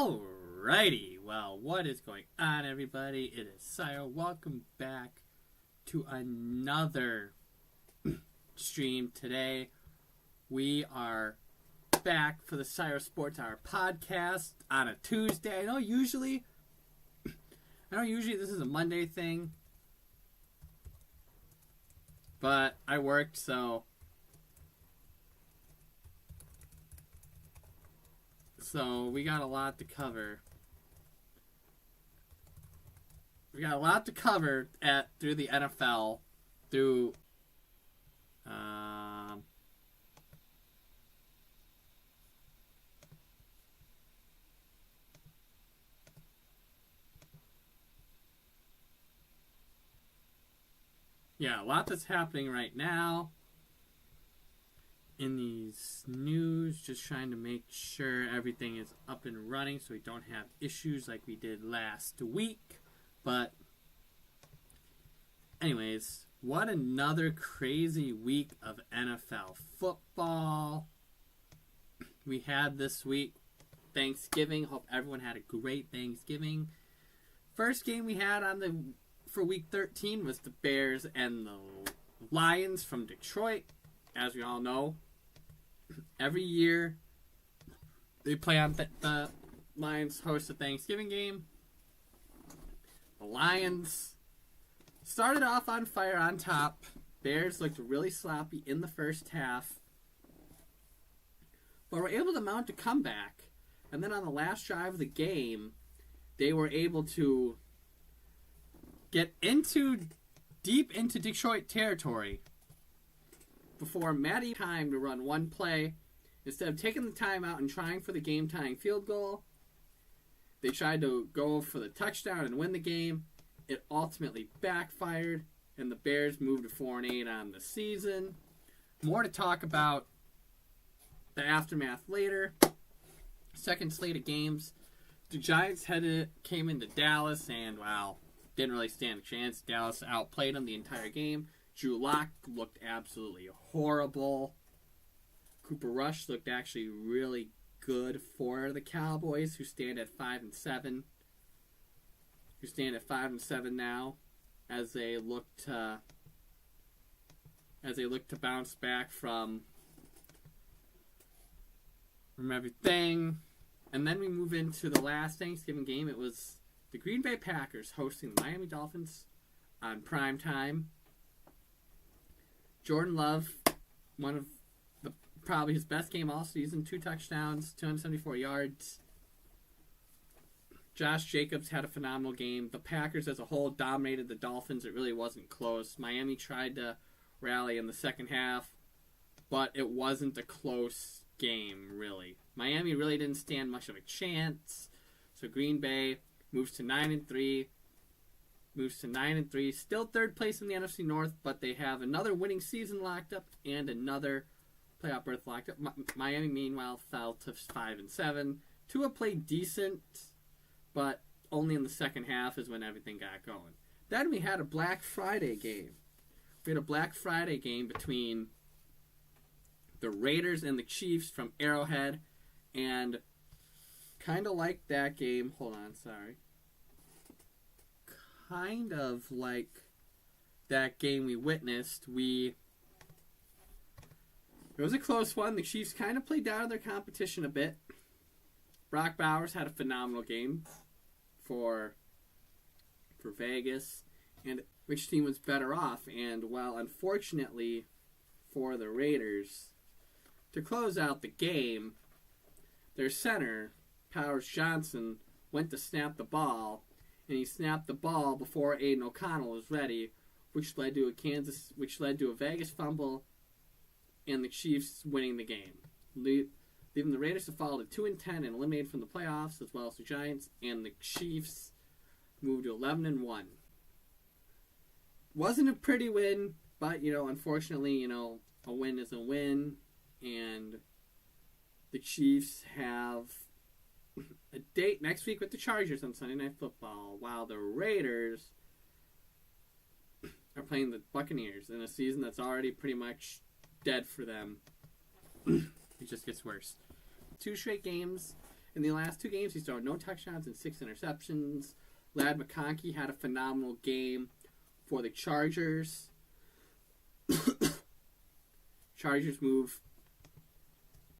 Alrighty, well, what is going on, everybody? It is Cyro. Welcome back to another stream today. We are back for the Cyro Sports Hour Podcast on a Tuesday. I know usually this is a Monday thing, but I worked, so we got a lot to cover. We got a lot to cover through the NFL, through a lot that's happening right now in these news, just trying to make sure everything is up and running so we don't have issues like we did last week. But anyways, what another crazy week of NFL football we had this week. Thanksgiving. Hope everyone had a great Thanksgiving. First game we had for week 13 was the Bears and the Lions from Detroit. As we all know, every year they play on the Lions host a Thanksgiving game. The Lions started off on fire on top. Bears looked really sloppy in the first half, but were able to mount a comeback. And then on the last drive of the game, they were able to get deep into Detroit territory before Matty time to run one play. Instead of taking the time out and trying for the game-tying field goal, they tried to go for the touchdown and win the game. It ultimately backfired, and the Bears moved to 4-8 on the season. More to talk about the aftermath later. Second slate of games. The Giants came into Dallas and, didn't really stand a chance. Dallas outplayed them the entire game. Drew Lock looked absolutely horrible. Cooper Rush looked actually really good for the Cowboys, who stand at 5-7. Who stand at 5-7 now, as they look to bounce back from everything. And then we move into the last Thanksgiving game. It was the Green Bay Packers hosting the Miami Dolphins on prime time. Jordan Love, one of probably his best game all season, 2 touchdowns, 274 yards. Josh Jacobs had a phenomenal game. The Packers as a whole dominated the Dolphins. It really wasn't close. Miami tried to rally in the second half, but it wasn't a close game, really. Miami really didn't stand much of a chance. So Green Bay moves to 9-3. Still third place in the NFC North, but they have another winning season locked up and another playoff berth locked up. Miami, meanwhile, fell to 5-7. Tua played decent, but only in the second half is when everything got going. Then we had a Black Friday game. We had a Black Friday game between the Raiders and the Chiefs from Arrowhead, and kind of like that game. Kind of like that game we witnessed. It was a close one. The Chiefs kind of played down their competition a bit. Brock Bowers had a phenomenal game for Vegas, and which team was better off. And unfortunately for the Raiders, to close out the game, their center, Powers Johnson, went to snap the ball, and he snapped the ball before Aiden O'Connell was ready, which led to a Vegas fumble, and the Chiefs winning the game, leaving the Raiders to fall to 2-10 and eliminated from the playoffs, as well as the Giants, and the Chiefs moved to 11-1. Wasn't a pretty win, but unfortunately, a win is a win, and the Chiefs have a date next week with the Chargers on Sunday Night Football, while the Raiders are playing the Buccaneers in a season that's already pretty much dead for them. It just gets worse. 2 straight games In the last 2 games, he's thrown no touchdowns and 6 interceptions. Ladd McConkey had a phenomenal game for the Chargers. Chargers move